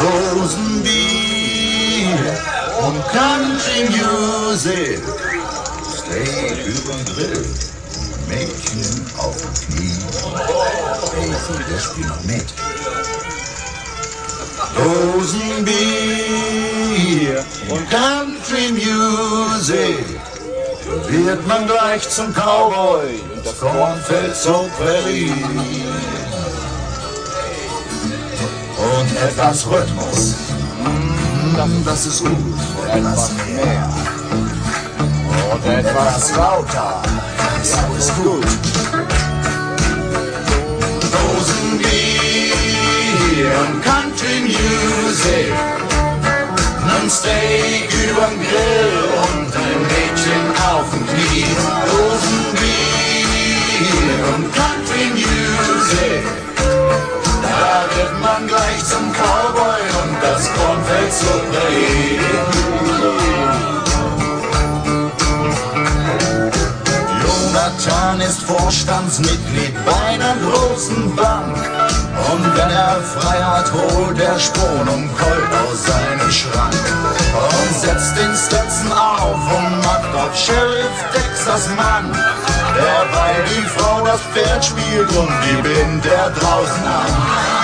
Dosenbier und Country Music. Steak überm Grill, Mädchen auf dem Knie. Ey, wer spielt noch mit? Dosenbier und Country Music. Wird man gleich zum Cowboy, das Kornfeld zur Prärie. Und etwas Rhythmus, das ist gut. Und etwas mehr. Und etwas lauter, das ist gut. Dosenbier und Country Music. Ein Steak überm Grill und ein Mädchen auf dem Knie. Dosenbier und Country Music. Da wird man gleich zum Cowboy und das Kornfeld zur Prärie. Jonathan ist Vorstandsmitglied bei einer großen Bank. Und wenn er frei hat, holt er Spon und Colt aus seinem Schrank. Und setzt den Stetson auf und macht auf Sheriff Texas Mann. Derweil die Frau das Pferd spielt und die bindet er draußen an.